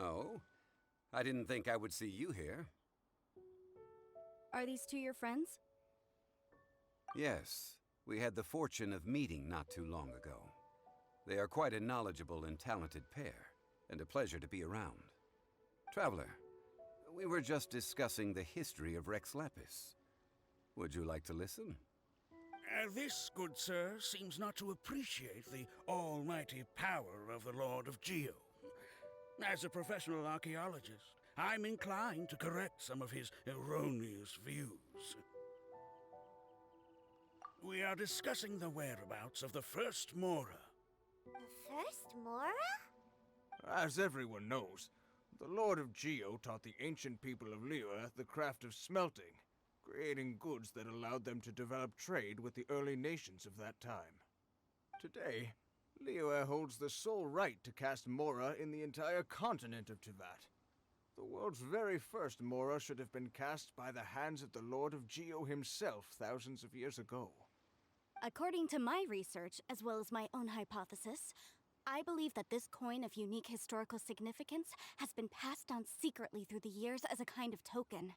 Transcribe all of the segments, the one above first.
Oh? I didn't think I would see you here. Are these two your friends? Yes, we had the fortune of meeting not too long ago. They are quite a knowledgeable and talented pair, and a pleasure to be around. Traveler, we were just discussing the history of Rex Lapis. Would you like to listen? This, good sir, seems not to appreciate the almighty power of the Lord of Geo. As a professional archaeologist, I'm inclined to correct some of his erroneous views. We are discussing the whereabouts of the first Mora. The first Mora? As everyone knows, the Lord of Geo taught the ancient people of Liyue the craft of smelting, creating goods that allowed them to develop trade with the early nations of that time. Today, Liyue holds the sole right to cast Mora in the entire continent of Teyvat. The world's very first Mora should have been cast by the hands of the Lord of Geo himself thousands of years ago. According to my research, as well as my own hypothesis, I believe that this coin of unique historical significance has been passed down secretly through the years as a kind of token.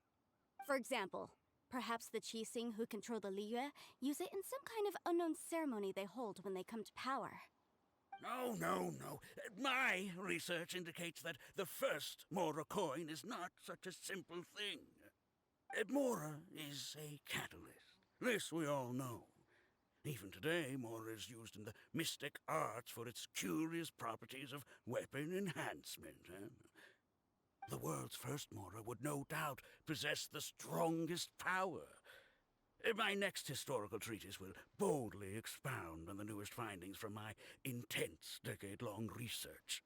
For example, perhaps the Qixing who control the Liyue use it in some kind of unknown ceremony they hold when they come to power. No. My research indicates that the first Mora coin is not such a simple thing. Mora is a catalyst. This we all know. Even today, Mora is used in the mystic arts for its curious properties of weapon enhancement. The world's first Mora would no doubt possess the strongest power. My next historical treatise will boldly expound on the newest findings from my intense decade-long research.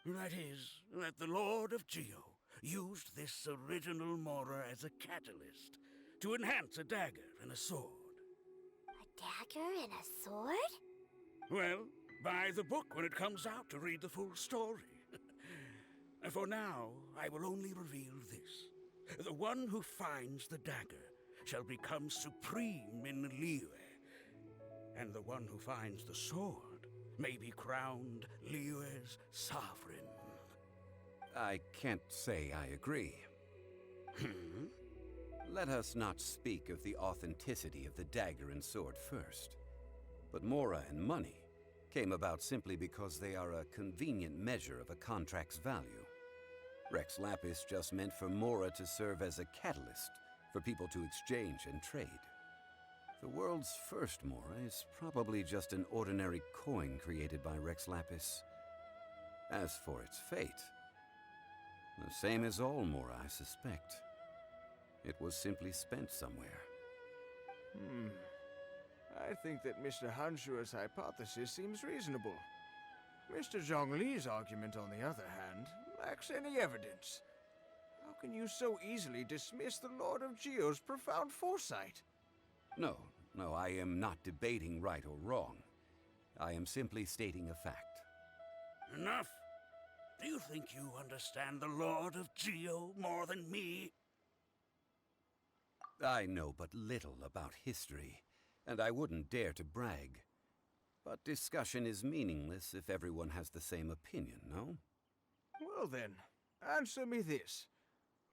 That is, that the Lord of Geo used this original Mora as a catalyst to enhance a dagger and a sword. A dagger and a sword? Well, buy the book when it comes out to read the full story. For now, I will only reveal this. The one who finds the dagger shall become supreme in Liyue, and the one who finds the sword may be crowned Liyue's sovereign. I can't say I agree. Let us not speak of the authenticity of the dagger and sword first. But Mora and money came about simply because they are a convenient measure of a contract's value. Rex Lapis just meant for Mora to serve as a catalyst for people to exchange and trade. The world's first Mora is probably just an ordinary coin created by Rex Lapis. As for its fate, the same as all Mora, I suspect. It was simply spent somewhere. I think that Mr. Hanshua's hypothesis seems reasonable. Mr. Zhongli's argument, on the other hand, lacks any evidence. How can you so easily dismiss the Lord of Geo's profound foresight? No, I am not debating right or wrong. I am simply stating a fact. Enough! Do you think you understand the Lord of Geo more than me? I know but little about history, and I wouldn't dare to brag. But discussion is meaningless if everyone has the same opinion, no? Well then, answer me this.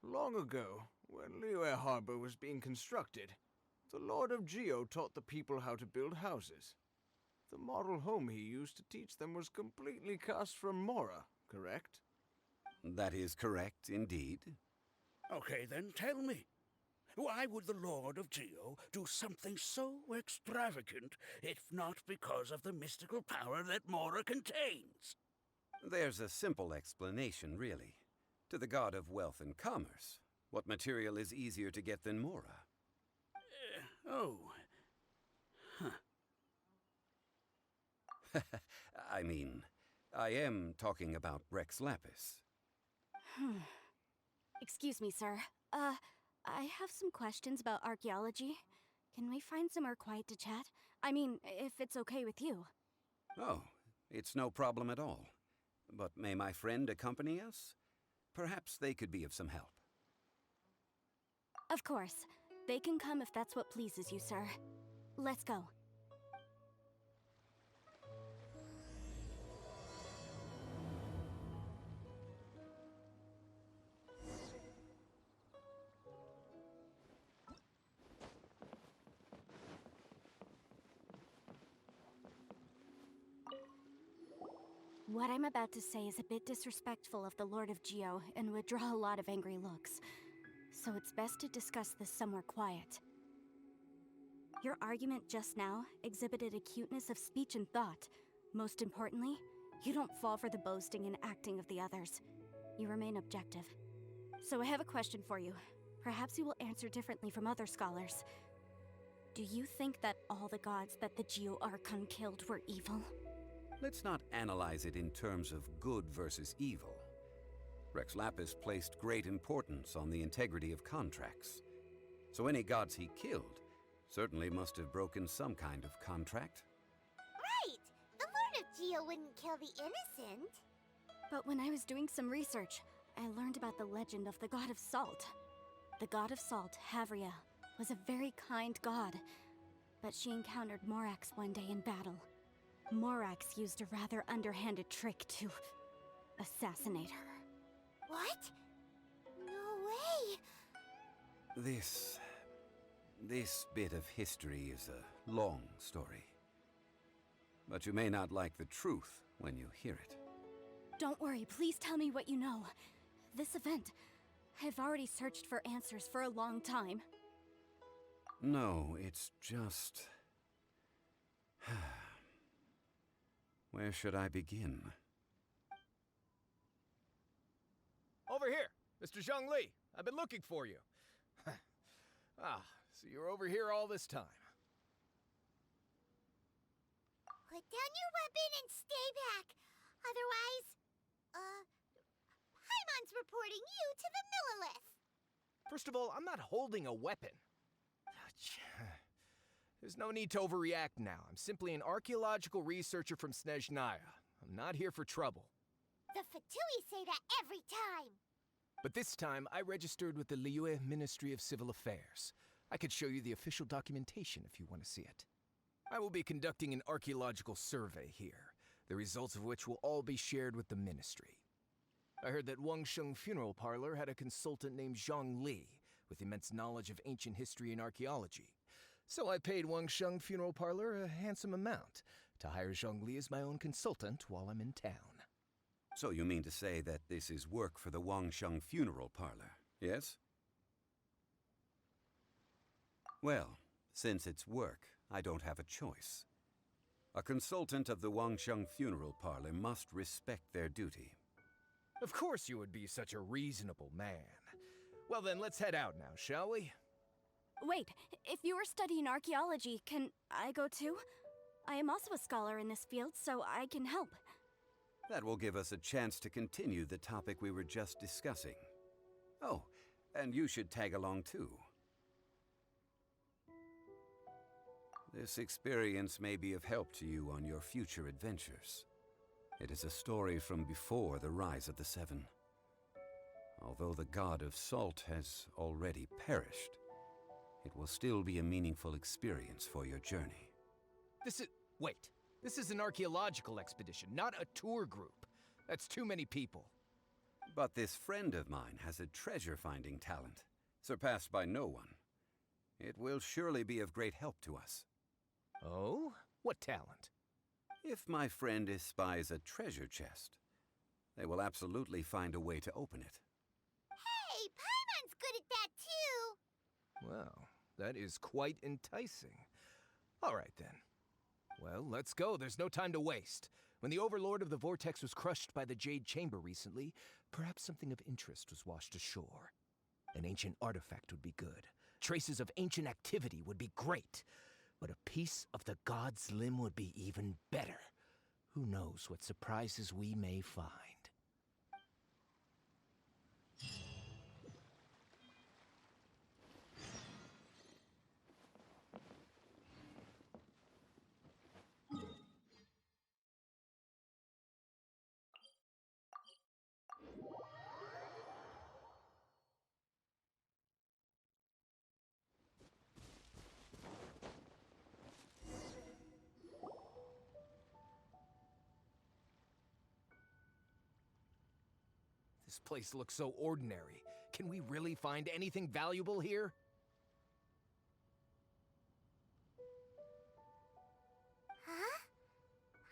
Long ago, when Liyue Harbor was being constructed, the Lord of Geo taught the people how to build houses. The model home he used to teach them was completely cast from Mora, correct? That is correct, indeed. Okay, then tell me. Why would the Lord of Geo do something so extravagant if not because of the mystical power that Mora contains? There's a simple explanation, really. To the god of wealth and commerce, what material is easier to get than Mora? I mean, I am talking about Rex Lapis. Excuse me, sir. I have some questions about archaeology. Can we find somewhere quiet to chat? I mean, if it's okay with you. Oh, it's no problem at all. But may my friend accompany us? Perhaps they could be of some help. Of course. They can come if that's what pleases you, sir. Let's go. What I'm about to say is a bit disrespectful of the Lord of Geo and would draw a lot of angry looks. So it's best to discuss this somewhere quiet. Your argument just now exhibited a cuteness of speech and thought. Most importantly, you don't fall for the boasting and acting of the others. You remain objective. So I have a question for you. Perhaps you will answer differently from other scholars. Do you think that all the gods that the Geo Archon killed were evil? Let's not analyze it in terms of good versus evil. Rex Lapis placed great importance on the integrity of contracts. So any gods he killed certainly must have broken some kind of contract. Right! The Lord of Geo wouldn't kill the innocent. But when I was doing some research, I learned about the legend of the god of salt. The god of salt, Havria, was a very kind god, but she encountered Morax one day in battle. Morax used a rather underhanded trick to assassinate her. What? No way! This bit of history is a long story. But you may not like the truth when you hear it. Don't worry, please tell me what you know. This event, I've already searched for answers for a long time. No, it's just... Where should I begin? Over here, Mr. Zhongli. I've been looking for you. So you're over here all this time. Put down your weapon and stay back. Otherwise, Paimon's reporting you to the Millilith. First of all, I'm not holding a weapon. There's no need to overreact now. I'm simply an archaeological researcher from Snezhnaya. I'm not here for trouble. The Fatui say that every time. But this time, I registered with the Liyue Ministry of Civil Affairs. I could show you the official documentation if you want to see it. I will be conducting an archaeological survey here, the results of which will all be shared with the ministry. I heard that Wangsheng Funeral Parlor had a consultant named Zhongli, with immense knowledge of ancient history and archaeology. So I paid Wangsheng Funeral Parlor a handsome amount to hire Zhongli as my own consultant while I'm in town. So you mean to say that this is work for the Wangsheng Funeral Parlor, yes? Well, since it's work, I don't have a choice. A consultant of the Wangsheng Funeral Parlor must respect their duty. Of course you would be such a reasonable man. Well then, let's head out now, shall we? Wait, if you are studying archaeology, can I go too? I am also a scholar in this field, so I can help. That will give us a chance to continue the topic we were just discussing. Oh, and you should tag along too. This experience may be of help to you on your future adventures. It is a story from before the rise of the Seven. Although the god of salt has already perished, it will still be a meaningful experience for your journey. Wait. This is an archaeological expedition, not a tour group. That's too many people. But this friend of mine has a treasure-finding talent, surpassed by no one. It will surely be of great help to us. Oh? What talent? If my friend espies a treasure chest, they will absolutely find a way to open it. Hey, Paimon's good at that too. Well, that is quite enticing. All right then. Well, let's go. There's no time to waste. When the Overlord of the Vortex was crushed by the Jade Chamber recently, perhaps something of interest was washed ashore. An ancient artifact would be good. Traces of ancient activity would be great. But a piece of the god's limb would be even better. Who knows what surprises we may find. This place looks so ordinary. Can we really find anything valuable here? Huh?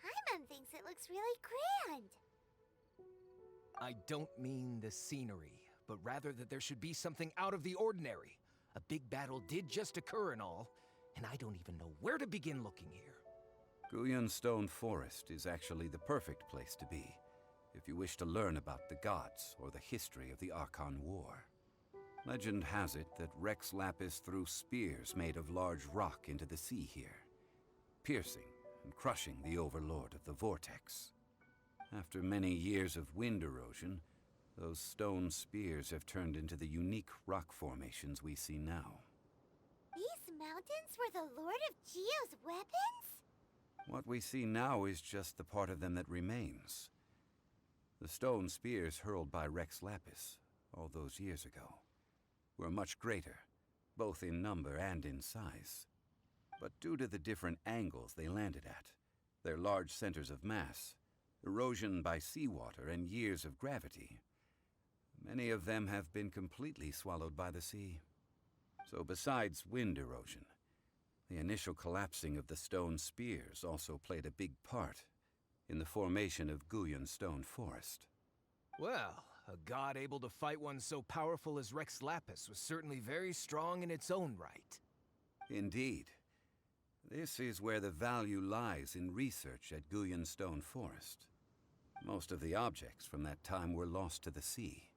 Paimon thinks it looks really grand. I don't mean the scenery, but rather that there should be something out of the ordinary. A big battle did just occur and all, and I don't even know where to begin looking here. Guyun Stone Forest is actually the perfect place to be, if you wish to learn about the gods or the history of the Archon War. Legend has it that Rex Lapis threw spears made of large rock into the sea here, piercing and crushing the overlord of the vortex. After many years of wind erosion, those stone spears have turned into the unique rock formations we see now. These mountains were the Lord of Geo's weapons? What we see now is just the part of them that remains. The stone spears hurled by Rex Lapis all those years ago were much greater, both in number and in size. But due to the different angles they landed at, their large centers of mass, erosion by seawater, and years of gravity, many of them have been completely swallowed by the sea. So besides wind erosion, the initial collapsing of the stone spears also played a big part in the formation of Guyun Stone Forest. Well, a god able to fight one so powerful as Rex Lapis was certainly very strong in its own right. Indeed. This is where the value lies in research at Guyun Stone Forest. Most of the objects from that time were lost to the sea.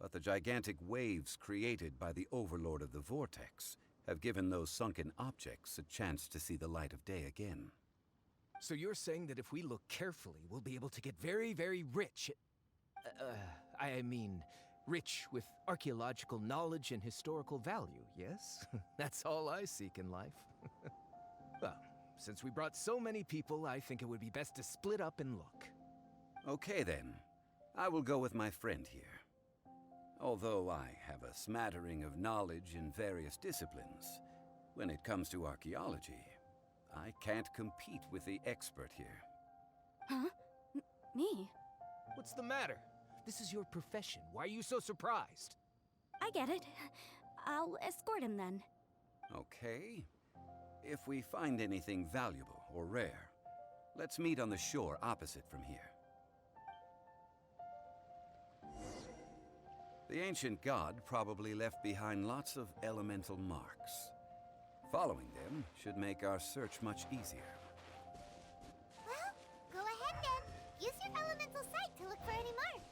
But the gigantic waves created by the overlord of the vortex have given those sunken objects a chance to see the light of day again. So you're saying that if we look carefully, we'll be able to get very, very rich. I mean, rich with archaeological knowledge and historical value, yes? That's all I seek in life. Well, since we brought so many people, I think it would be best to split up and look. Okay then. I will go with my friend here. Although I have a smattering of knowledge in various disciplines, when it comes to archaeology, I can't compete with the expert here. Huh? Me? What's the matter? This is your profession. Why are you so surprised? I get it. I'll escort him then. Okay. If we find anything valuable or rare, let's meet on the shore opposite from here. The ancient god probably left behind lots of elemental marks. Following them should make our search much easier. Well, go ahead then. Use your elemental sight to look for any marks.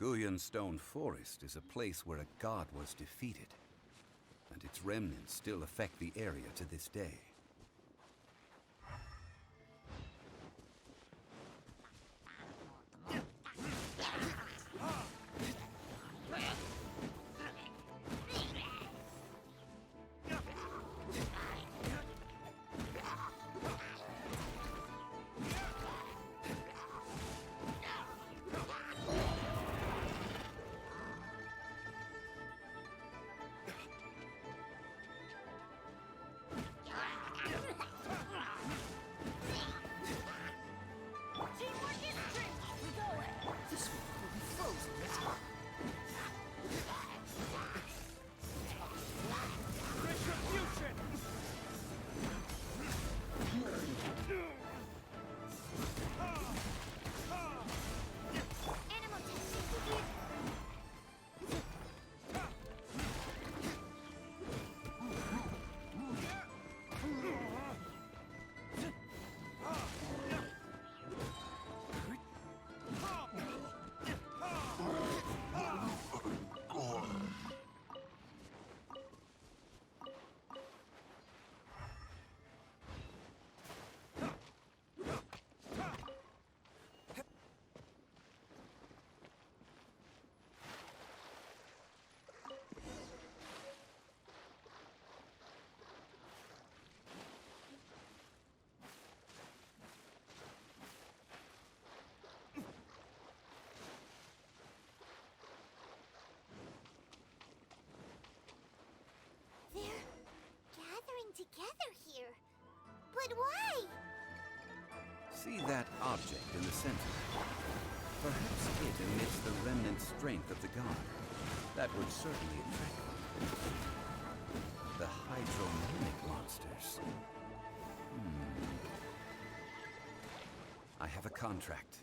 Guyun Stone Forest is a place where a god was defeated, and its remnants still affect the area to this day. See that object in the center? Perhaps it emits the remnant strength of the god. That would certainly attract them. The hydromanic monsters. I have a contract,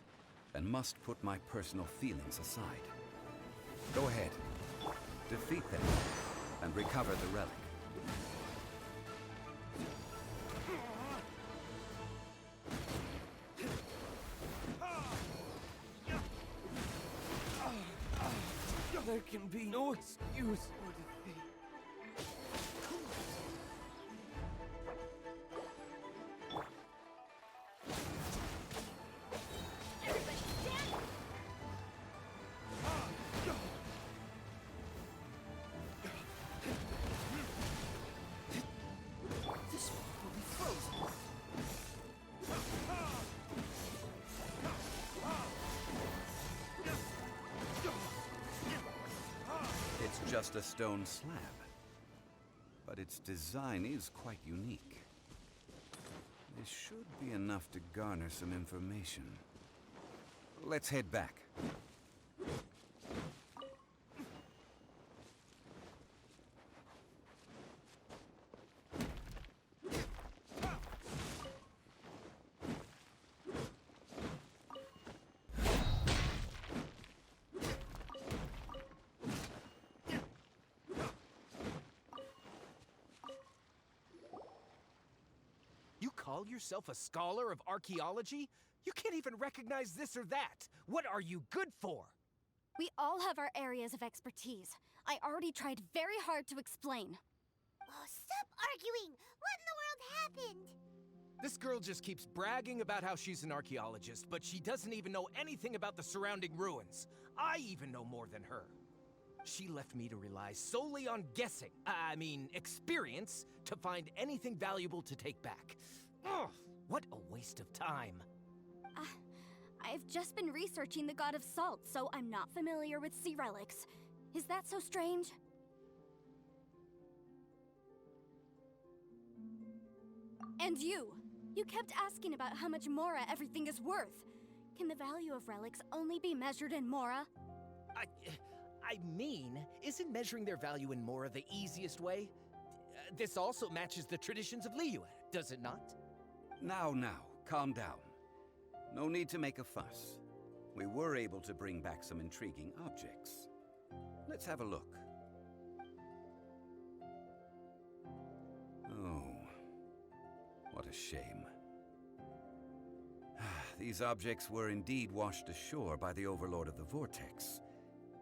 and must put my personal feelings aside. Go ahead. Defeat them, and recover the relic. There can be no excuse for defeat. This one will be frozen. It's just a stone slab, but its design is quite unique. This should be enough to garner some information. Let's head back. You call yourself a scholar of archaeology? You can't even recognize this or that. What are you good for? We all have our areas of expertise. I already tried very hard to explain. Oh, stop arguing! What in the world happened? This girl just keeps bragging about how she's an archaeologist, but she doesn't even know anything about the surrounding ruins. I even know more than her. She left me to rely solely on guessing, experience, to find anything valuable to take back. Ugh, what a waste of time. I've just been researching the god of salt, so I'm not familiar with sea relics. Is that so strange? And you kept asking about how much Mora everything is worth. Can the value of relics only be measured in Mora? Isn't measuring their value in Mora the easiest way? This also matches the traditions of Liyue, does it not? Now, calm down. No need to make a fuss. We were able to bring back some intriguing objects. Let's have a look. Oh, what a shame. These objects were indeed washed ashore by the Overlord of the Vortex,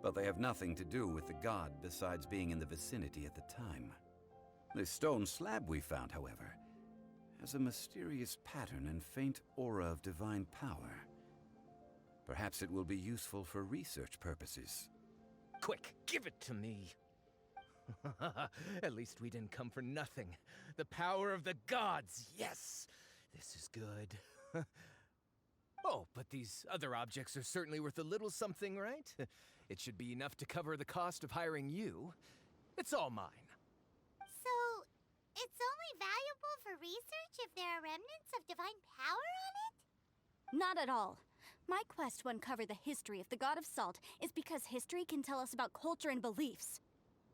but they have nothing to do with the god besides being in the vicinity at the time. This stone slab we found, however, has a mysterious pattern and faint aura of divine power. Perhaps it will be useful for research purposes. Quick, give it to me. At least we didn't come for nothing. The power of the gods, yes! This is good. Oh, but these other objects are certainly worth a little something, right? It should be enough to cover the cost of hiring you. It's all mine. So, it's only valuable for research if there are remnants of divine power on it? Not at all. My quest to uncover the history of the god of salt is because history can tell us about culture and beliefs.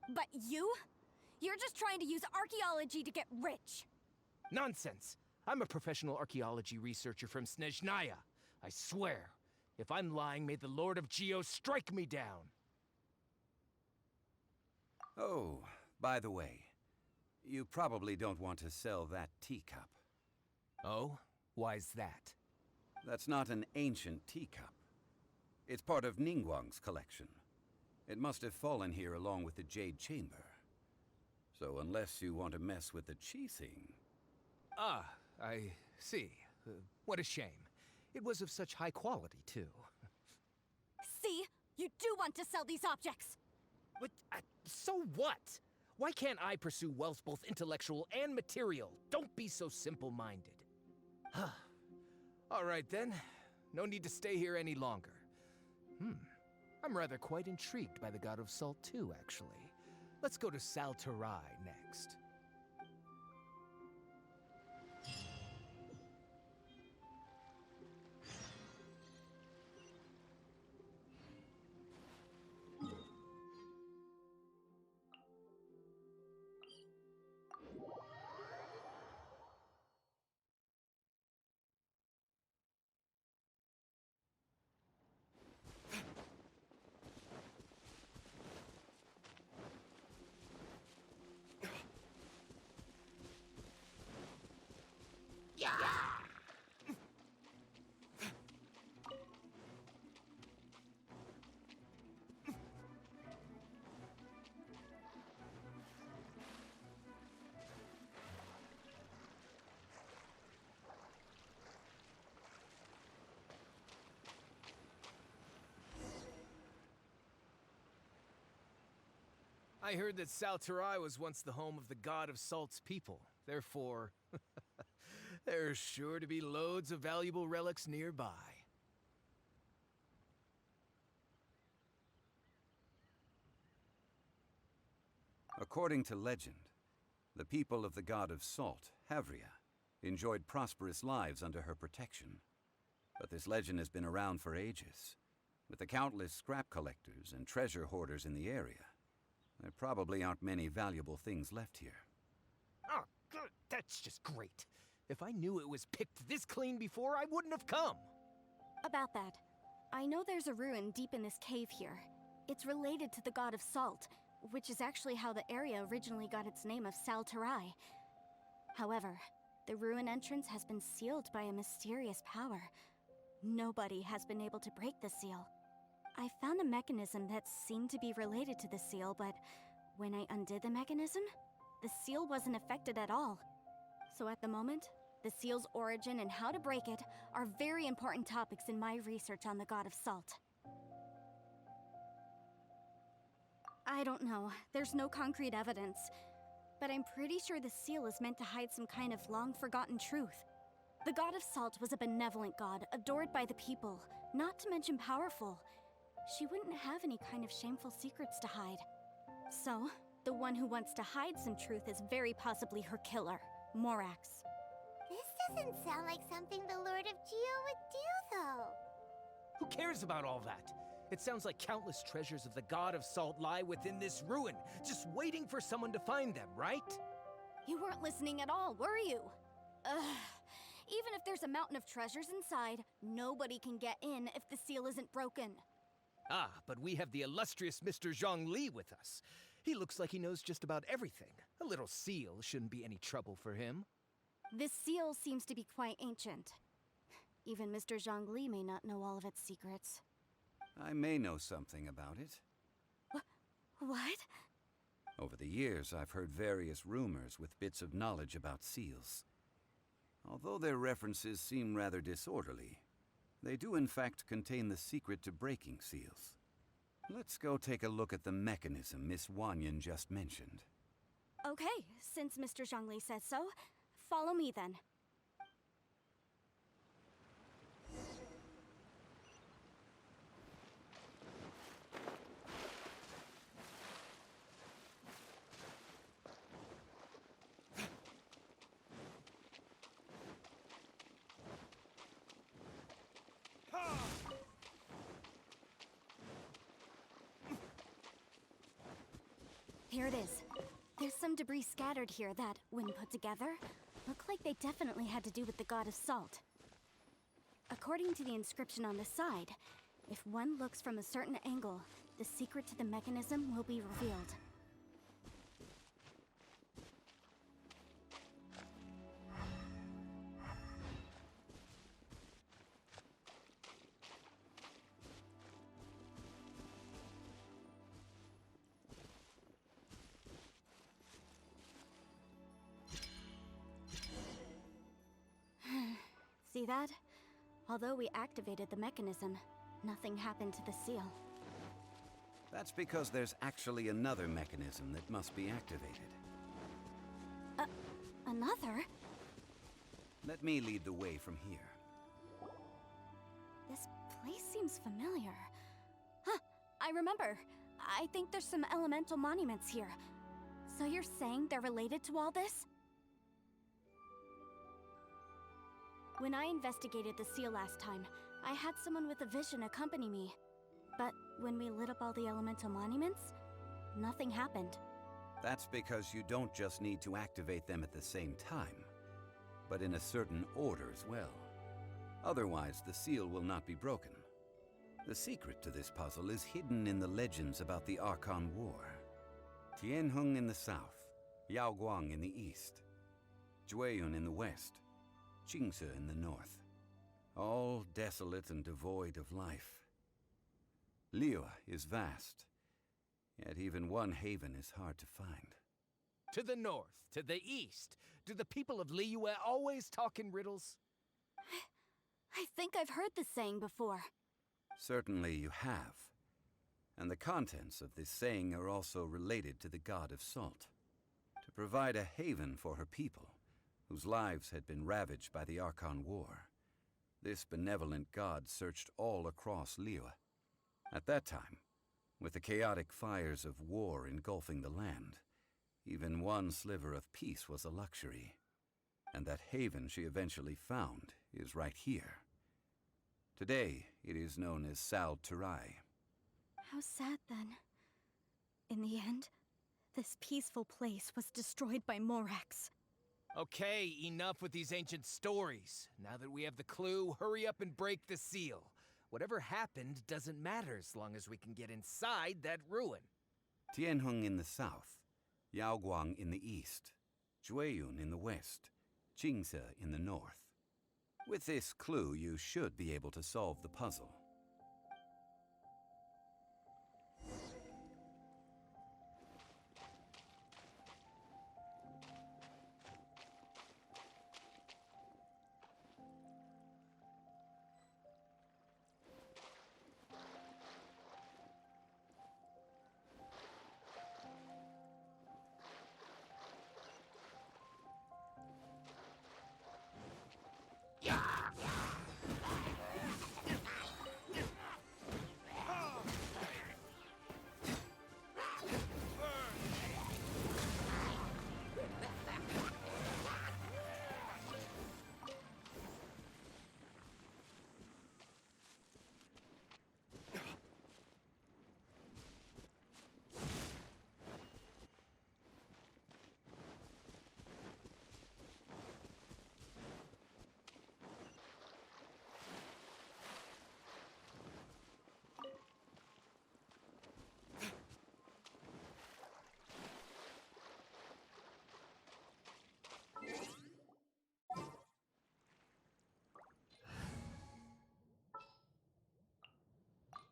But you're just trying to use archaeology to get rich. Nonsense! I'm a professional archaeology researcher from Snezhnaya. I swear, if I'm lying, may the Lord of Geo strike me down. Oh, by the way, you probably don't want to sell that teacup. Oh? Why's that? That's not an ancient teacup. It's part of Ningguang's collection. It must have fallen here along with the Jade Chamber. So unless you want to mess with the Qixing... Ah, I see. What a shame. It was of such high quality, too. See? You do want to sell these objects! But, so what? Why can't I pursue wealth both intellectual and material? Don't be so simple-minded. All right, then. No need to stay here any longer. I'm rather quite intrigued by the God of Salt, too, actually. Let's go to Sal Flore next. I heard that Sal Flore was once the home of the god of Salt's people. Therefore, there's sure to be loads of valuable relics nearby. According to legend, the people of the god of Salt, Havria, enjoyed prosperous lives under her protection. But this legend has been around for ages. With the countless scrap collectors and treasure hoarders in the area, there probably aren't many valuable things left here. Oh, good. That's just great. If I knew it was picked this clean before, I wouldn't have come. About that, I know there's a ruin deep in this cave here. It's related to the god of Salt, which is actually how the area originally got its name of Sal Flore. However, the ruin entrance has been sealed by a mysterious power. Nobody has been able to break the seal. I found a mechanism that seemed to be related to the seal, but when I undid the mechanism, the seal wasn't affected at all. So at the moment, the seal's origin and how to break it are very important topics in my research on the god of Salt. I don't know. There's no concrete evidence. But I'm pretty sure the seal is meant to hide some kind of long-forgotten truth. The god of Salt was a benevolent god, adored by the people, not to mention powerful. She wouldn't have any kind of shameful secrets to hide. So, the one who wants to hide some truth is very possibly her killer, Morax. This doesn't sound like something the Lord of Geo would do, though. Who cares about all that? It sounds like countless treasures of the god of Salt lie within this ruin, just waiting for someone to find them, right? You weren't listening at all, were you? Ugh. Even if there's a mountain of treasures inside, nobody can get in if the seal isn't broken. Ah, but we have the illustrious Mr. Zhongli with us. He looks like he knows just about everything. A little seal shouldn't be any trouble for him. This seal seems to be quite ancient. Even Mr. Zhongli may not know all of its secrets. I may know something about it. What? Over the years, I've heard various rumors with bits of knowledge about seals. Although their references seem rather disorderly, they do in fact contain the secret to breaking seals. Let's go take a look at the mechanism Miss Wanyan just mentioned. Okay, since Mr. Zhongli says so, follow me then. Here it is. There's some debris scattered here that, when put together, look like they definitely had to do with the god of Salt. According to the inscription on the side, if one looks from a certain angle, the secret to the mechanism will be revealed. See that? Although we activated the mechanism, nothing happened to the seal. That's because there's actually another mechanism that must be activated. Another? Let me lead the way from here. This place seems familiar. Huh, I remember. I think there's some elemental monuments here. So you're saying they're related to all this? When I investigated the seal last time, I had someone with a vision accompany me. But when we lit up all the elemental monuments, nothing happened. That's because you don't just need to activate them at the same time, but in a certain order as well. Otherwise, the seal will not be broken. The secret to this puzzle is hidden in the legends about the Archon War. Tianheng in the south, Yaoguang in the east, Jueyun in the west, Qingse in the north. All desolate and devoid of life. Liyue is vast, yet even one haven is hard to find. To the north, to the east. Do the people of Liyue always talk in riddles? I think I've heard this saying before. Certainly you have. and the contents of this saying are also related to the god of salt. To provide a haven for her people, whose lives had been ravaged by the Archon War, this benevolent god searched all across Liyue. At that time, with the chaotic fires of war engulfing the land, even one sliver of peace was a luxury. And that haven she eventually found is right here. Today, it is known as Sal Flore. How sad, then. In the end, this peaceful place was destroyed by Morax. Okay, enough with these ancient stories. Now that we have the clue, hurry up and break the seal. Whatever happened doesn't matter as long as we can get inside that ruin. Tianheng in the south, Yaoguang in the east, Jueyun in the west, Jingze in the north. With this clue, you should be able to solve the puzzle.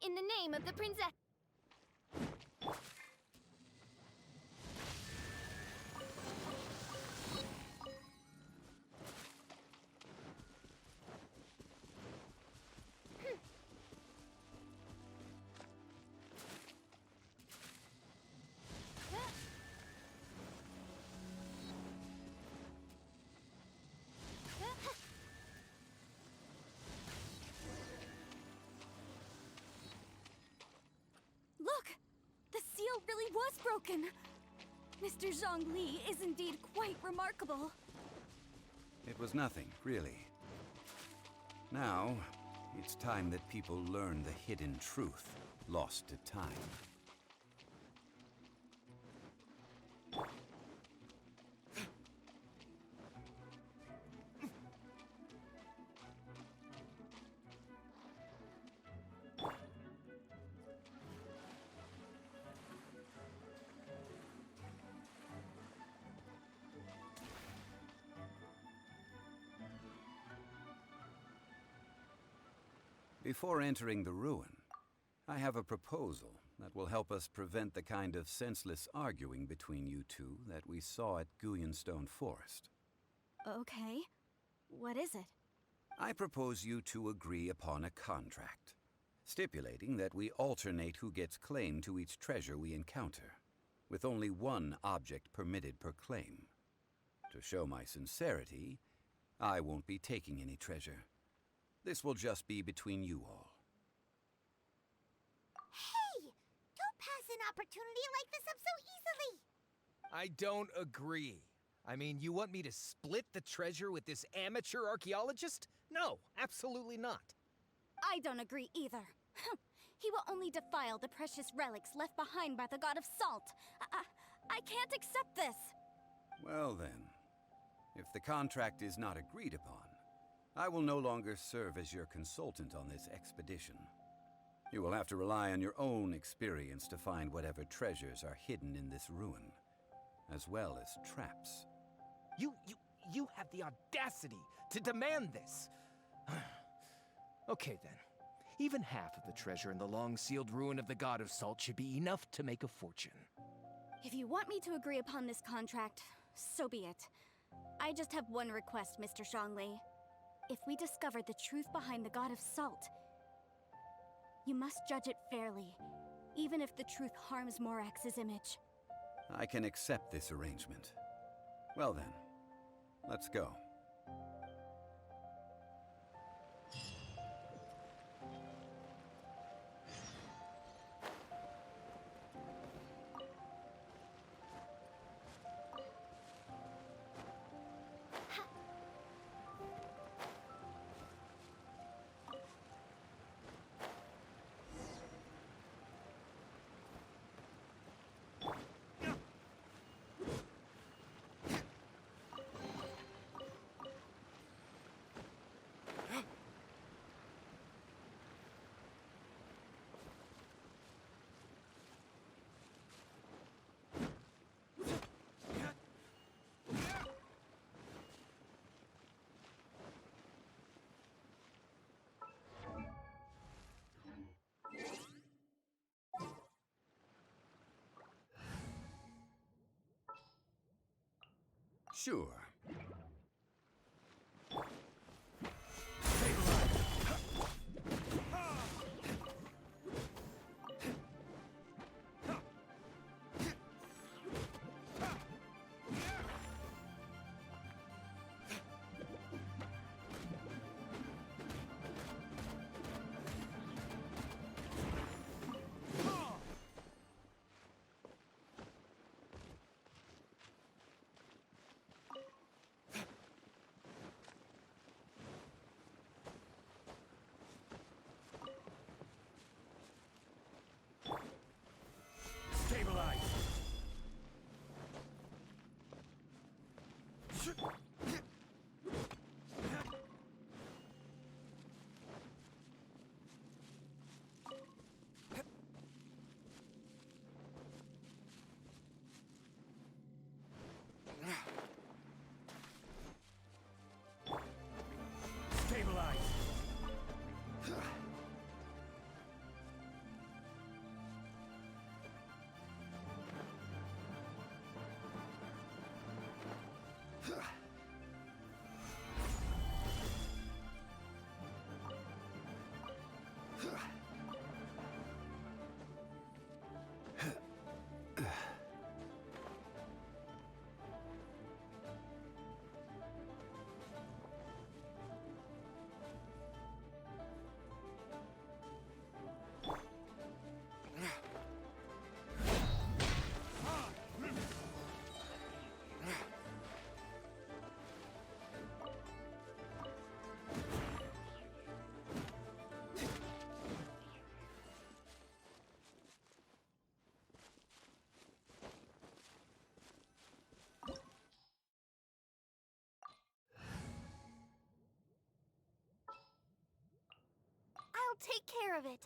In the name of the princess. Look! The seal really was broken! Mr. Zhongli is indeed quite remarkable. It was nothing, really. Now, it's time that people learn the hidden truth lost to time. Before entering the ruin, I have a proposal that will help us prevent the kind of senseless arguing between you two that we saw at Guyenstone Forest. Okay. What is it? I propose you two agree upon a contract, stipulating that we alternate who gets claim to each treasure we encounter, with only one object permitted per claim. To show my sincerity, I won't be taking any treasure. This will just be between you all. Hey! Don't pass an opportunity like this up so easily! I don't agree. I mean, you want me to split the treasure with this amateur archaeologist? No, absolutely not. I don't agree either. He will only defile the precious relics left behind by the god of salt. I can't accept this. Well then, if the contract is not agreed upon, I will no longer serve as your consultant on this expedition. You will have to rely on your own experience to find whatever treasures are hidden in this ruin, as well as traps. You have the audacity to demand this. Okay then. Even half of the treasure in the long-sealed ruin of the God of Salt should be enough to make a fortune. If you want me to agree upon this contract, so be it. I just have one request, Mr. Zhongli. If we discover the truth behind the God of Salt, you must judge it fairly, even if the truth harms Morax's image. I can accept this arrangement. Well then, let's go. Sure. I'll take care of it.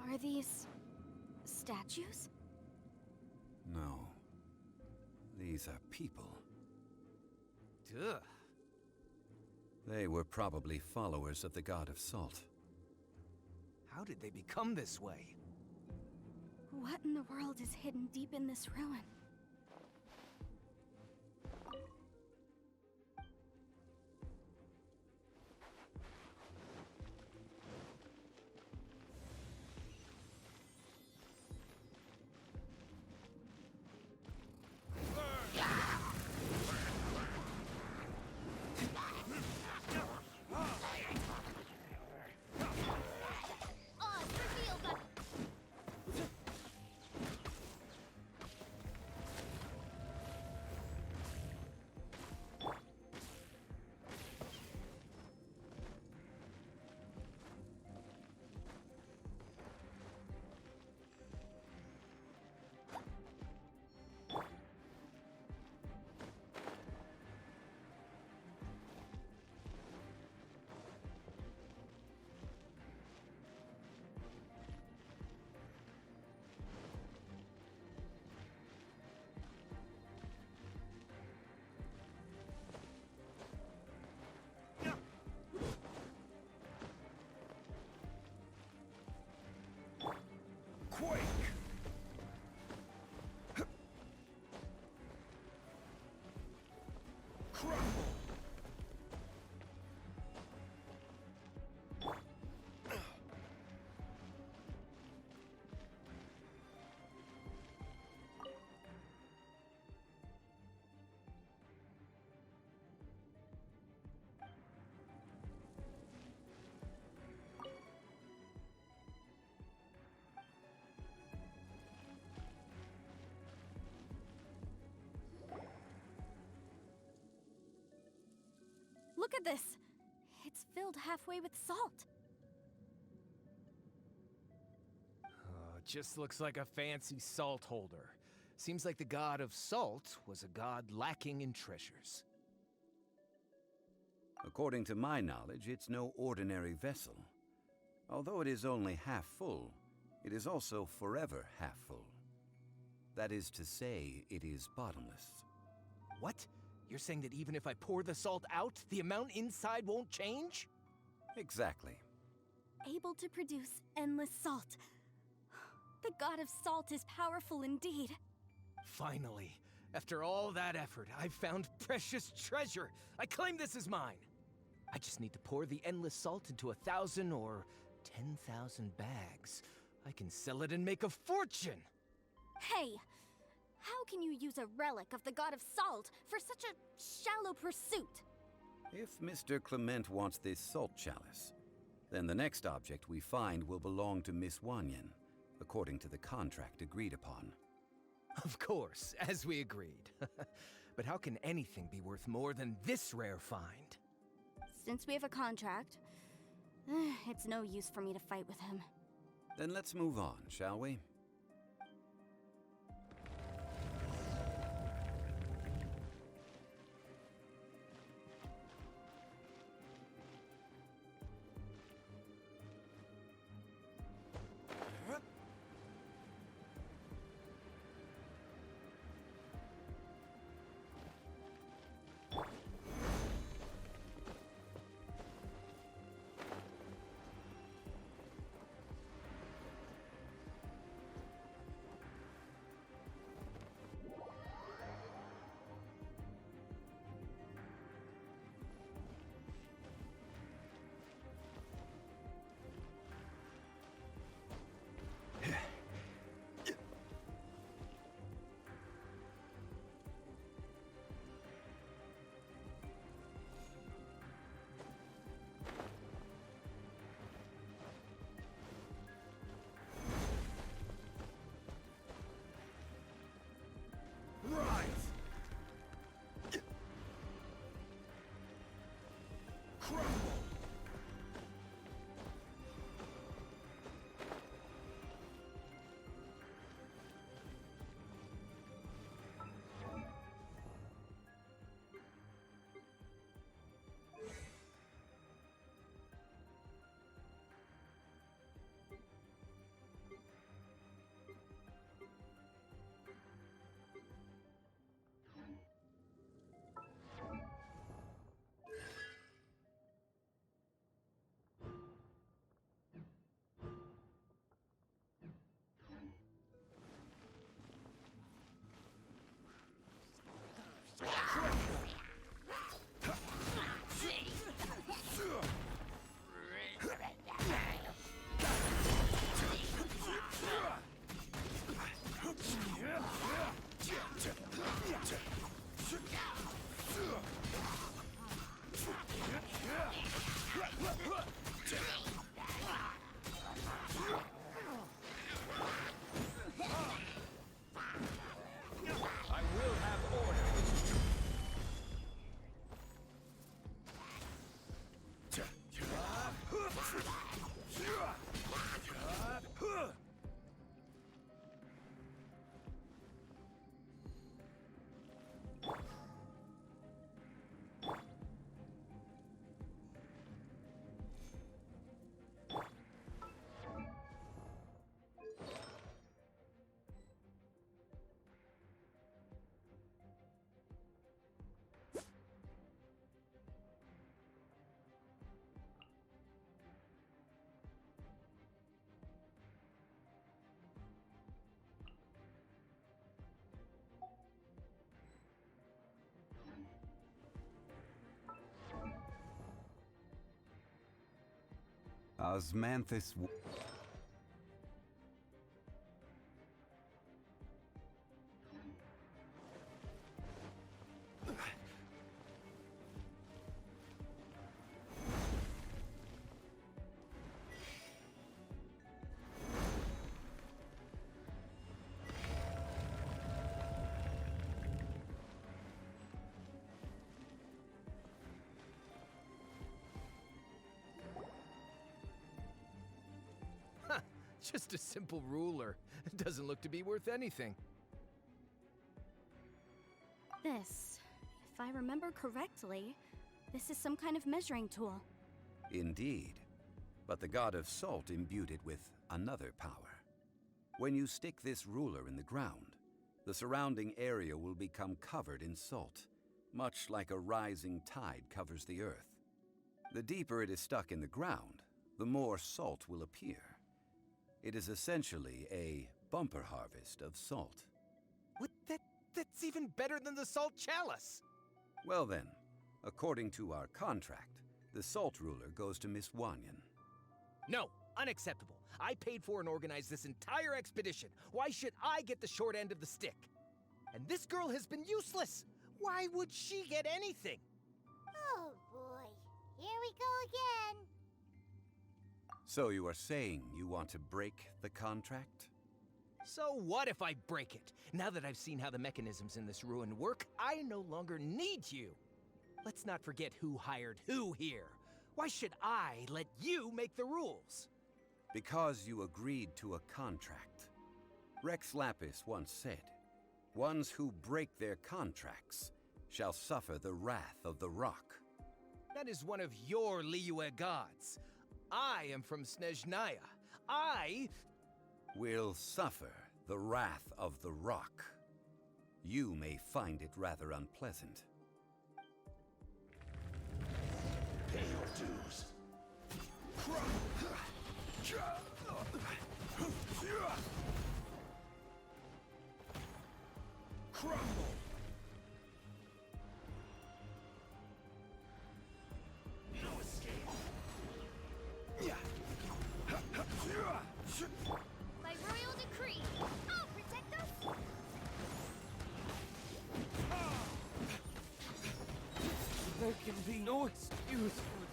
Are these statues? No. These are people. Duh. They were probably followers of the god of salt. How did they become this way? What in the world is hidden deep in this ruin? crumble! Look at this! It's filled halfway with salt. Oh, it just looks like a fancy salt holder. Seems like the god of salt was a god lacking in treasures. According to my knowledge, it's no ordinary vessel. Although it is only half full, it is also forever half full. That is to say, it is bottomless. What? You're saying that even if I pour the salt out, the amount inside won't change? Exactly. Able to produce endless salt. The god of salt is powerful indeed. Finally, after all that effort, I've found precious treasure. I claim this as mine. I just need to pour the endless salt into 1,000 or 10,000 bags. I can sell it and make a fortune! Hey! How can you use a relic of the god of salt for such a shallow pursuit? If Mr. Clement wants this salt chalice, then the next object we find will belong to Miss Wanyan, according to the contract agreed upon. Of course, as we agreed. But how can anything be worth more than this rare find? Since we have a contract, it's no use for me to fight with him. Then let's move on, shall we? Osmanthus. Just a simple ruler. It doesn't look to be worth anything. This, if I remember correctly, this is some kind of measuring tool. Indeed. But the god of salt imbued it with another power. When you stick this ruler in the ground, the surrounding area will become covered in salt, much like a rising tide covers the earth. The deeper it is stuck in the ground, the more salt will appear. It is essentially a bumper harvest of salt. What? That's even better than the salt chalice! Well then, according to our contract, the salt ruler goes to Miss Wanyan. No, unacceptable. I paid for and organized this entire expedition. Why should I get the short end of the stick? And this girl has been useless. Why would she get anything? Oh boy, here we go again. So you are saying you want to break the contract? So what if I break it? Now that I've seen how the mechanisms in this ruin work, I no longer need you. Let's not forget who hired who here. Why should I let you make the rules? Because you agreed to a contract. Rex Lapis once said, "Ones who break their contracts shall suffer the wrath of the rock." That is one of your Liyue gods. I am from Snezhnaya. I will suffer the wrath of the rock. You may find it rather unpleasant. Pay your dues. Crumble. No escape. By royal decree, I'll protect us. There can be no excuse for the...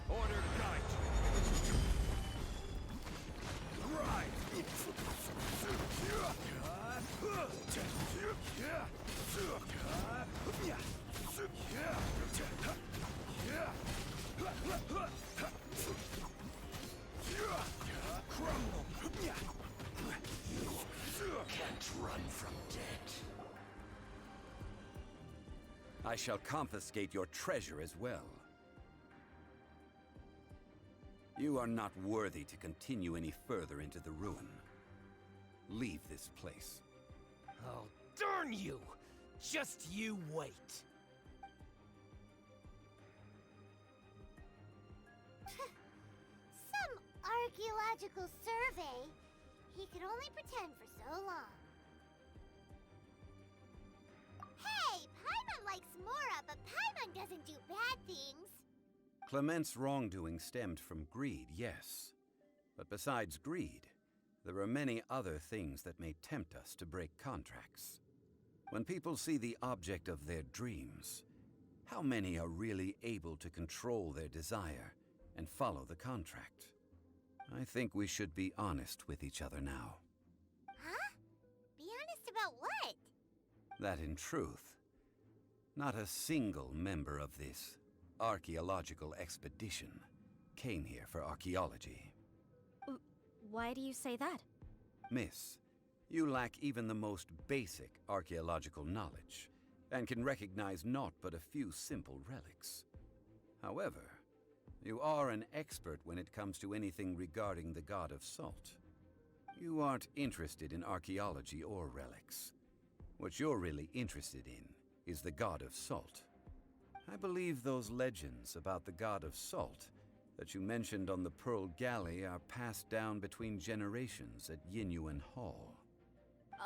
Order guide. Right. Crumble. Can't run from death. I shall confiscate your treasure as well. You are not worthy to continue any further into the ruin. Leave this place. Oh, darn you! Just you wait. Some archaeological survey. He could only pretend for so long. Hey, Paimon likes Mora, but Paimon doesn't do bad things. Clement's wrongdoing stemmed from greed, yes. But besides greed, there are many other things that may tempt us to break contracts. When people see the object of their dreams, how many are really able to control their desire and follow the contract? I think we should be honest with each other now. Huh? Be honest about what? That in truth, not a single member of this archaeological expedition came here for archaeology. Why do you say that? Miss, you lack even the most basic archaeological knowledge, and can recognize naught but a few simple relics. However, you are an expert when it comes to anything regarding the god of salt. You aren't interested in archaeology or relics. What you're really interested in is the god of salt. I believe those legends about the god of salt that you mentioned on the Pearl Galley are passed down between generations at Yinyuan Hall.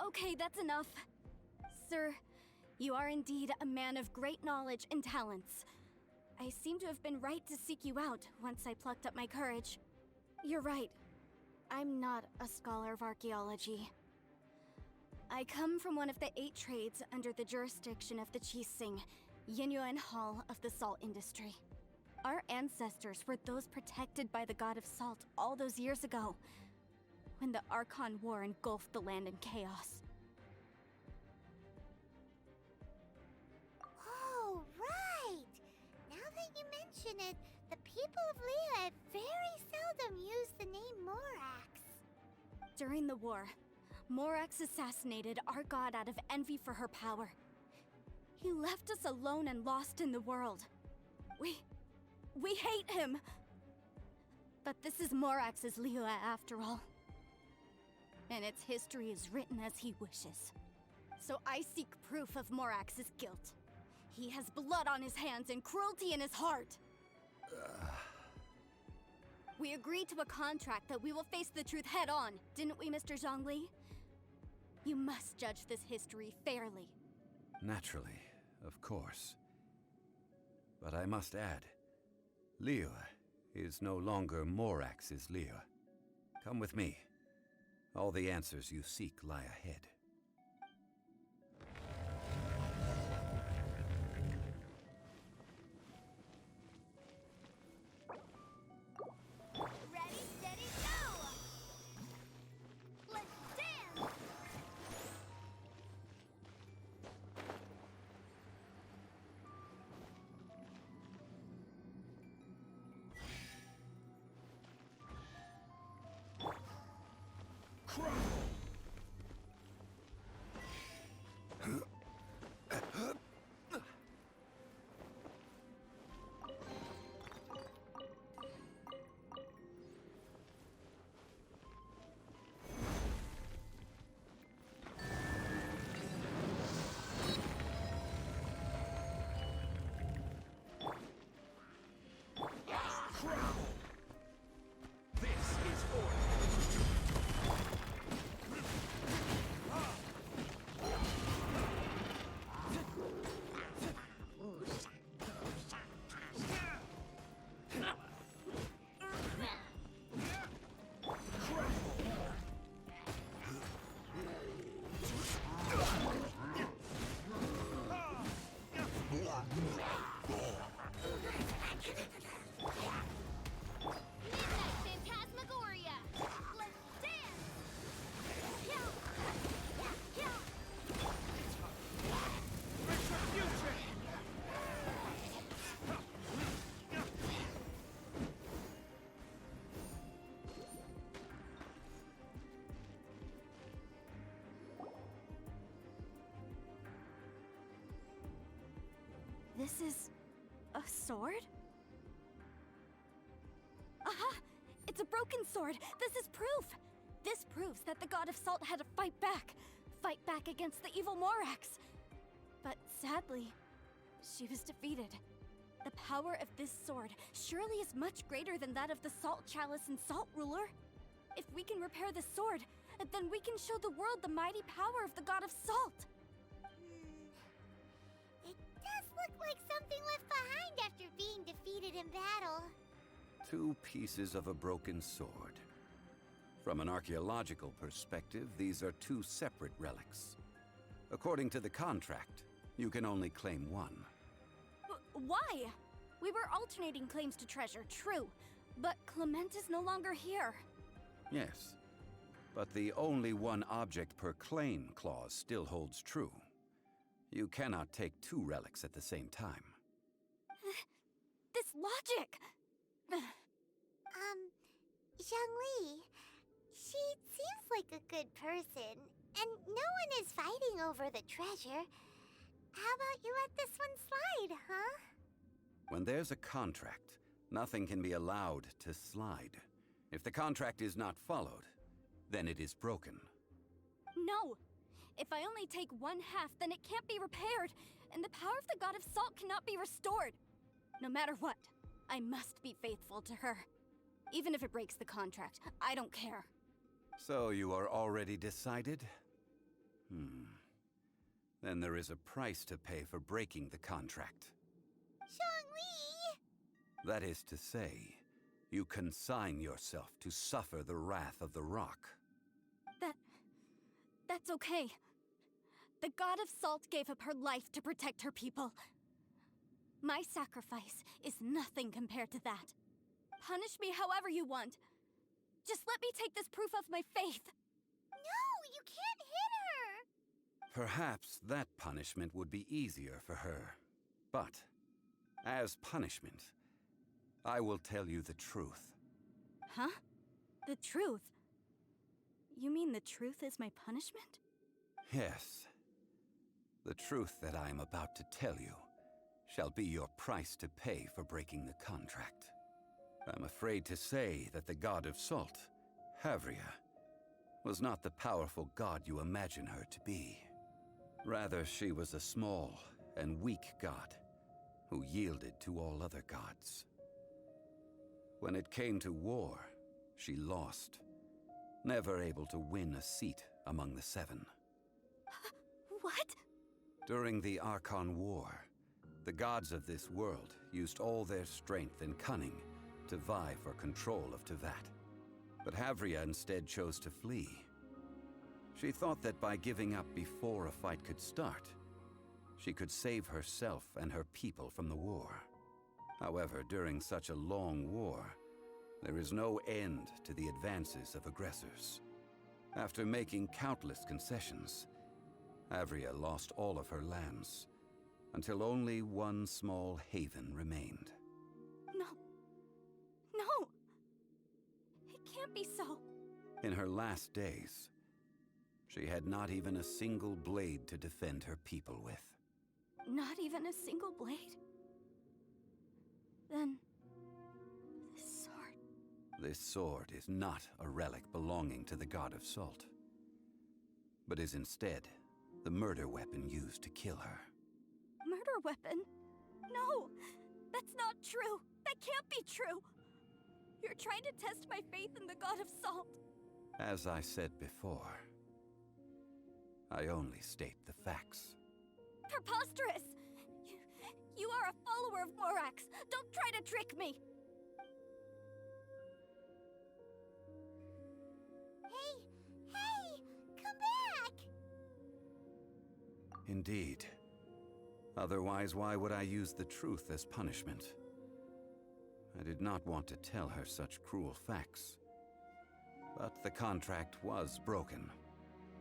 Okay, that's enough. Sir, you are indeed a man of great knowledge and talents. I seem to have been right to seek you out once I plucked up my courage. You're right. I'm not a scholar of archaeology. I come from one of the 8 trades under the jurisdiction of the Qixing, Yinyuan Hall of the salt industry. Our ancestors were those protected by the god of salt all those years ago, when the Archon War engulfed the land in chaos. Oh, right! Now that you mention it, the people of Liyue very seldom use the name Morax. During the war, Morax assassinated our god out of envy for her power. He left us alone and lost in the world. We hate him! But this is Morax's Liyue after all. And its history is written as he wishes. So I seek proof of Morax's guilt. He has blood on his hands and cruelty in his heart. We agreed to a contract that we will face the truth head on, didn't we, Mr. Zhongli? You must judge this history fairly. Naturally, of course. But I must add, Liyue is no longer Morax's Liyue. Come with me. All the answers you seek lie ahead. Ready, steady, go! Let's dance! This is a sword? Aha! It's a broken sword! This is proof! This proves that the god of salt had to fight back against the evil Morax. But sadly, she was defeated. The power of this sword surely is much greater than that of the Salt Chalice and Salt Ruler. If we can repair the sword, then we can show the world the mighty power of the god of salt. It does look like something left behind after being defeated in battle. 2 pieces of a broken sword. From an archaeological perspective, these are 2 separate relics. According to the contract, you can only claim one. Why? We were alternating claims to treasure, true. But Clement is no longer here. Yes, but the only one object per claim clause still holds true. You cannot take 2 relics at the same time. This logic! Zhongli, she seems like a good person, and no one is fighting over the treasure. How about you let this one slide, huh? When there's a contract, nothing can be allowed to slide. If the contract is not followed, then it is broken. No! If I only take 1/2, then it can't be repaired, and the power of the god of salt cannot be restored. No matter what, I must be faithful to her. Even if it breaks the contract, I don't care. So you are already decided? Then there is a price to pay for breaking the contract. Zhongli! That is to say, you consign yourself to suffer the wrath of the rock. That's okay. The god of salt gave up her life to protect her people. My sacrifice is nothing compared to that. Punish me however you want. Just let me take this proof of my faith. No, you can't hit her! Perhaps that punishment would be easier for her. But, as punishment, I will tell you the truth. Huh? The truth? You mean the truth is my punishment? Yes. The truth that I am about to tell you shall be your price to pay for breaking the contract. I'm afraid to say that the god of salt, Havria, was not the powerful god you imagine her to be. Rather, she was a small and weak god who yielded to all other gods. When it came to war, she lost, never able to win a seat among the seven. What? During the Archon War, the gods of this world used all their strength and cunning to vie for control of Teyvat. But Havria instead chose to flee. She thought that by giving up before a fight could start, she could save herself and her people from the war. However, during such a long war, there is no end to the advances of aggressors. After making countless concessions, Havria lost all of her lands, until only one small haven remained. No! It can't be so. In her last days, she had not even a single blade to defend her people with. Not even a single blade? Then, this sword... This sword is not a relic belonging to the god of salt, but is instead the murder weapon used to kill her. Murder weapon? No! That's not true! That can't be true! You're trying to test my faith in the god of salt. As I said before, I only state the facts. Preposterous! You are a follower of Morax! Don't try to trick me! Hey! Come back! Indeed. Otherwise, why would I use the truth as punishment? I did not want to tell her such cruel facts. But the contract was broken.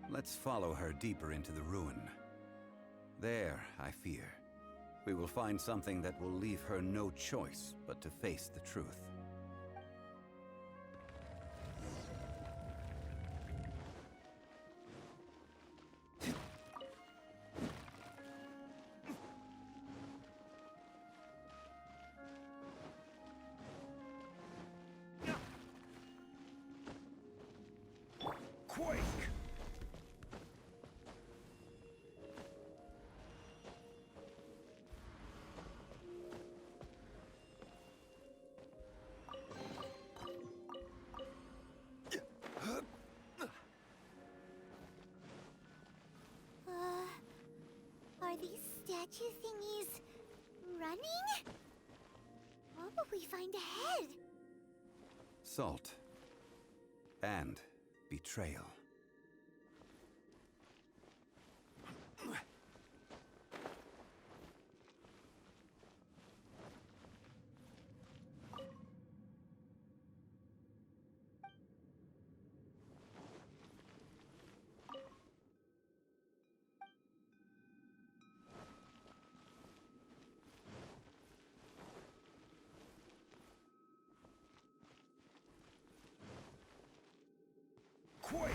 Let's follow her deeper into the ruin. There, I fear, we will find something that will leave her no choice but to face the truth. Quake! Are these statue thingies running? What will we find ahead? Salt. And betrayal. Quake!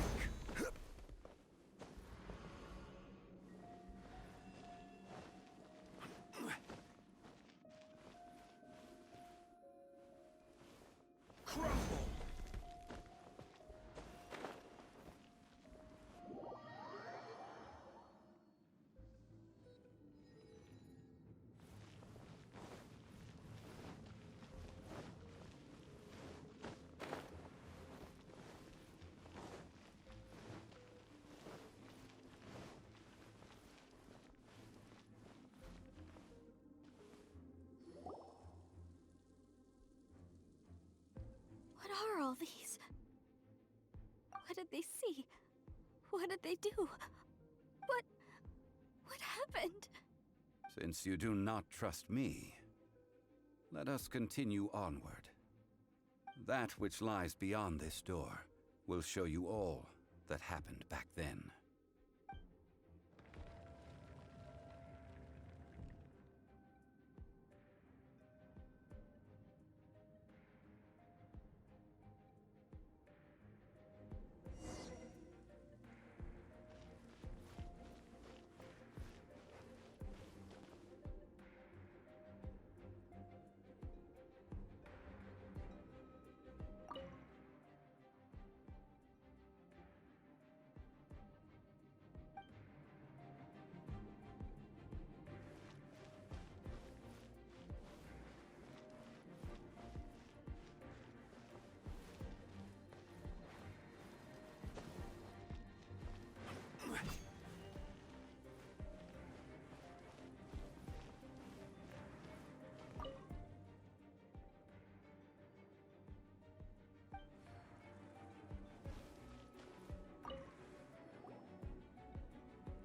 Crumble! they see? What did they do? What happened? Since you do not trust me, let us continue onward. That which lies beyond this door will show you all that happened back then.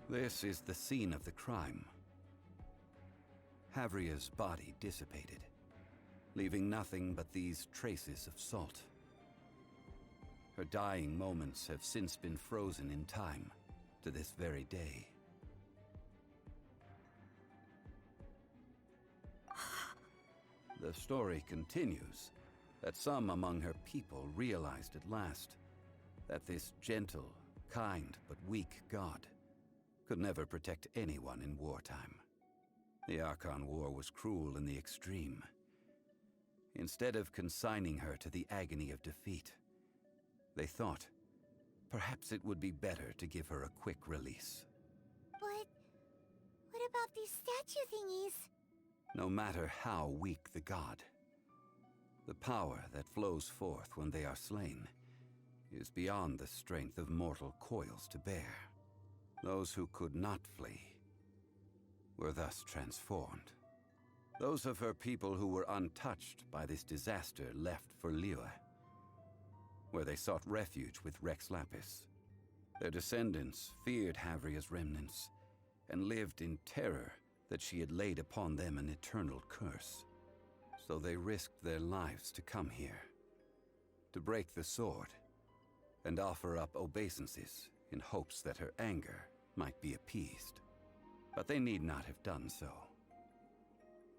This is the scene of the crime. Havria's body dissipated, leaving nothing but these traces of salt. Her dying moments have since been frozen in time to this very day. The story continues that some among her people realized at last that this gentle, kind, but weak god could never protect anyone in wartime. The Archon War was cruel in the extreme. Instead of consigning her to the agony of defeat, they thought perhaps it would be better to give her a quick release. But what about these statue thingies? No matter how weak the god, the power that flows forth when they are slain is beyond the strength of mortal coils to bear. Those who could not flee were thus transformed. Those of her people who were untouched by this disaster left for Liyue, where they sought refuge with Rex Lapis. Their descendants feared Havria's remnants and lived in terror that she had laid upon them an eternal curse. So they risked their lives to come here, to break the sword and offer up obeisances in hopes that her anger might be appeased. But they need not have done so.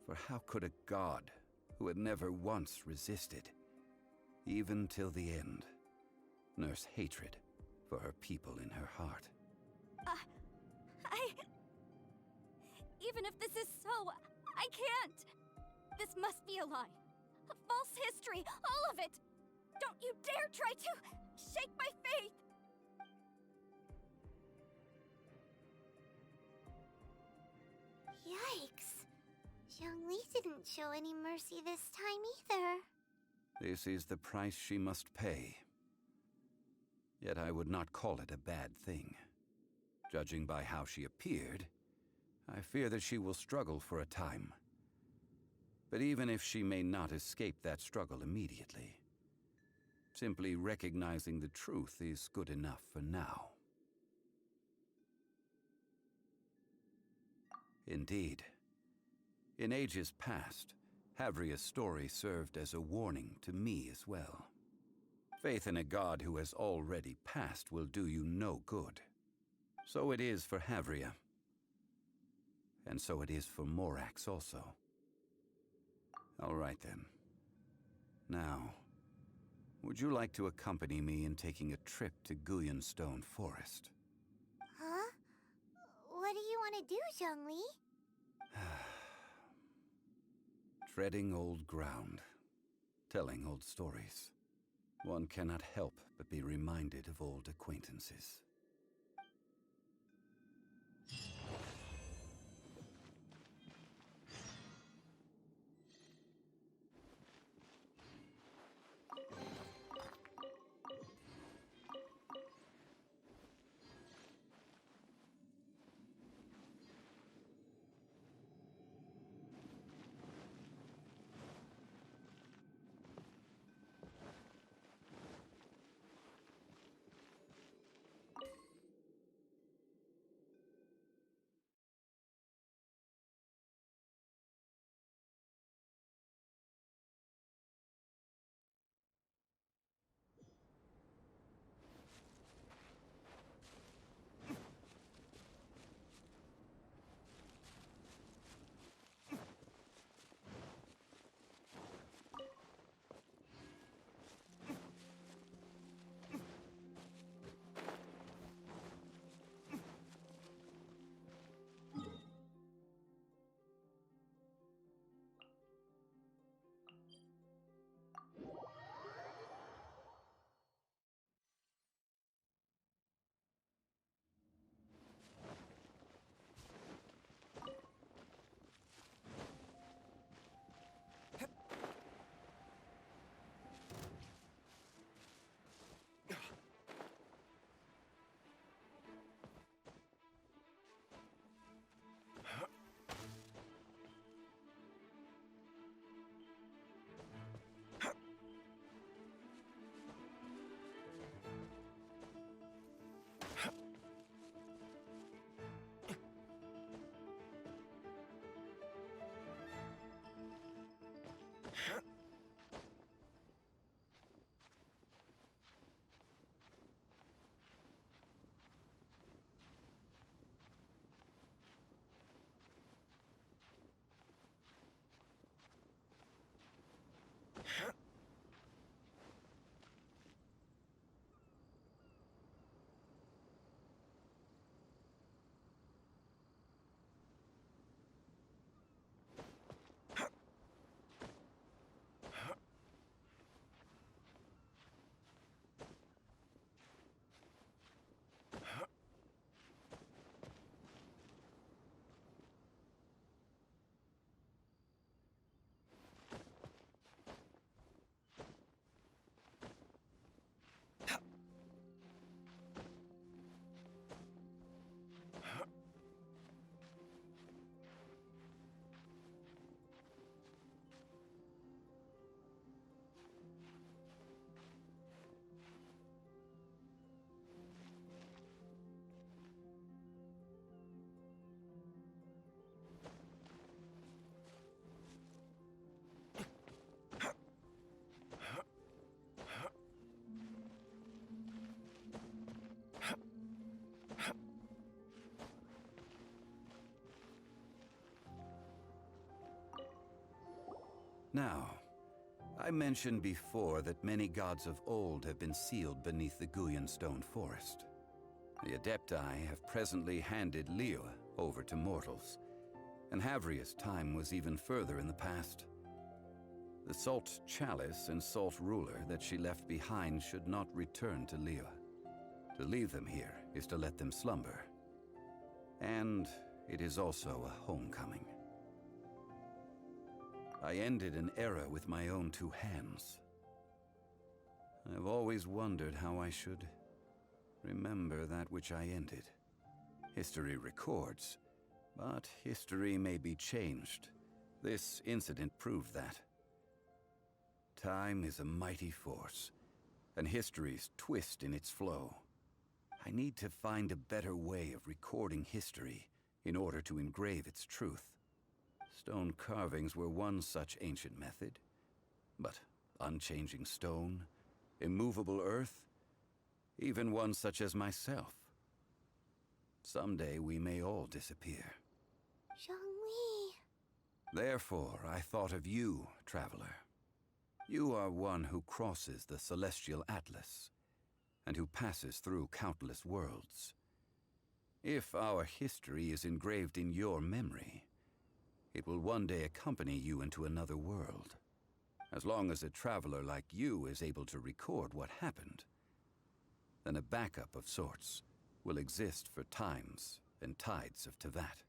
For how could a god who had never once resisted, even till the end, nurse hatred for her people in her heart? Even if this is so, I can't! This must be a lie. A false history, all of it! Don't you dare try to shake my faith! Yikes. Zhongli didn't show any mercy this time either. This is the price she must pay. Yet I would not call it a bad thing. Judging by how she appeared, I fear that she will struggle for a time. But even if she may not escape that struggle immediately, simply recognizing the truth is good enough for now. Indeed. In ages past, Havria's story served as a warning to me as well. Faith in a god who has already passed will do you no good. So it is for Havria. And so it is for Morax also. All right then. Now, would you like to accompany me in taking a trip to Guyonstone Forest? Huh? What do you want to do, Zhongli? Treading old ground, telling old stories. One cannot help but be reminded of old acquaintances. Now, I mentioned before that many gods of old have been sealed beneath the Guyan stone forest. The Adepti have presently handed Liyue over to mortals, and Havria's time was even further in the past. The Salt Chalice and Salt Ruler that she left behind should not return to Liyue. To leave them here is to let them slumber. And it is also a homecoming. I ended an era with my own two hands. I've always wondered how I should remember that which I ended. History records, but history may be changed. This incident proved that. Time is a mighty force, and history's twist in its flow. I need to find a better way of recording history in order to engrave its truth. Stone carvings were one such ancient method, but unchanging stone, immovable earth, even one such as myself. Someday we may all disappear. Zhongli. Therefore, I thought of you, traveler. You are one who crosses the celestial atlas, and who passes through countless worlds. If our history is engraved in your memory, it will one day accompany you into another world. As long as a traveler like you is able to record what happened, then a backup of sorts will exist for times and tides of Teyvat.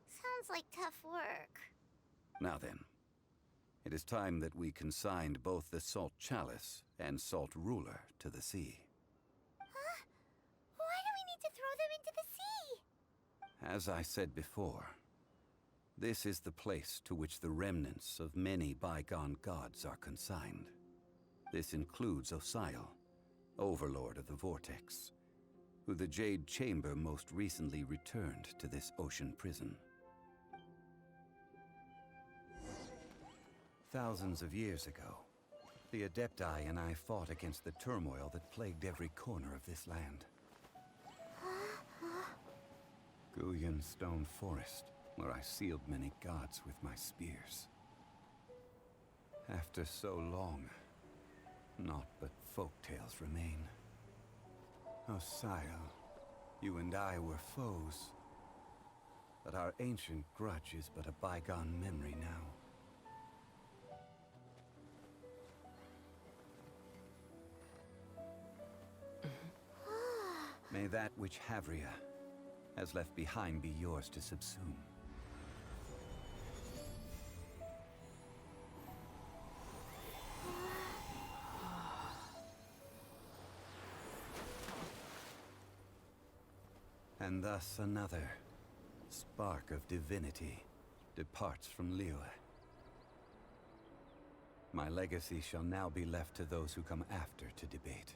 Sounds like tough work. Now then, it is time that we consigned both the Salt Chalice and Salt Ruler to the sea. Huh? Why do we need to throw them into the sea? As I said before, this is the place to which the remnants of many bygone gods are consigned. This includes Osial, Overlord of the Vortex, who the Jade Chamber most recently returned to this ocean prison. Thousands of years ago, the Adepti and I fought against the turmoil that plagued every corner of this land. Guyan Stone Forest, where I sealed many gods with my spears. After so long, naught but folktales remain. Osial, you and I were foes, but our ancient grudge is but a bygone memory now. May that which Havria has left behind be yours to subsume. And thus another spark of divinity departs from Liyue. My legacy shall now be left to those who come after to debate.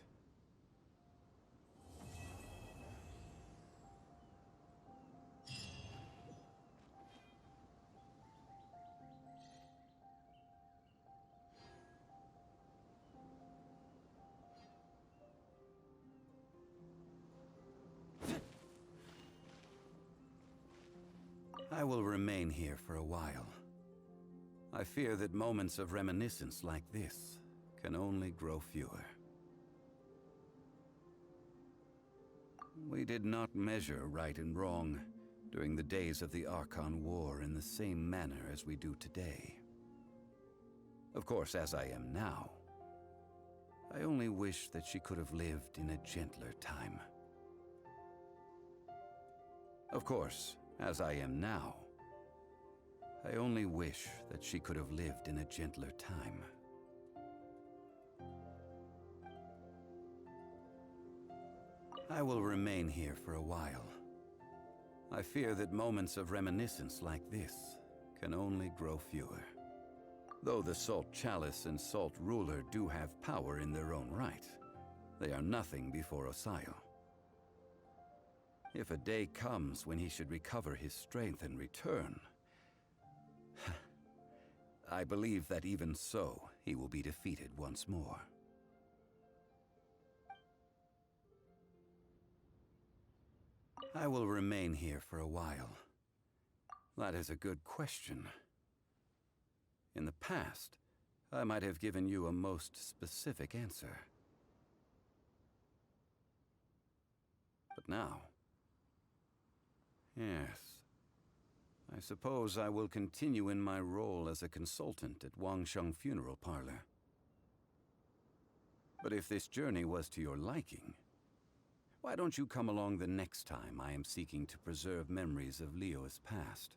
I will remain here for a while. I fear that moments of reminiscence like this can only grow fewer. We did not measure right and wrong during the days of the Archon War in the same manner as we do today. Of course, as I am now, I only wish that she could have lived in a gentler time. Of course, as I am now, I only wish that she could have lived in a gentler time. I will remain here for a while. I fear that moments of reminiscence like this can only grow fewer. Though the Salt Chalice and Salt Ruler do have power in their own right, they are nothing before Osial. If a day comes when he should recover his strength and return, I believe that even so, he will be defeated once more. I will remain here for a while. That is a good question. In the past, I might have given you a most specific answer. But now... Yes. I suppose I will continue in my role as a consultant at Wangsheng Funeral Parlor. But if this journey was to your liking, why don't you come along the next time I am seeking to preserve memories of Liyue's past?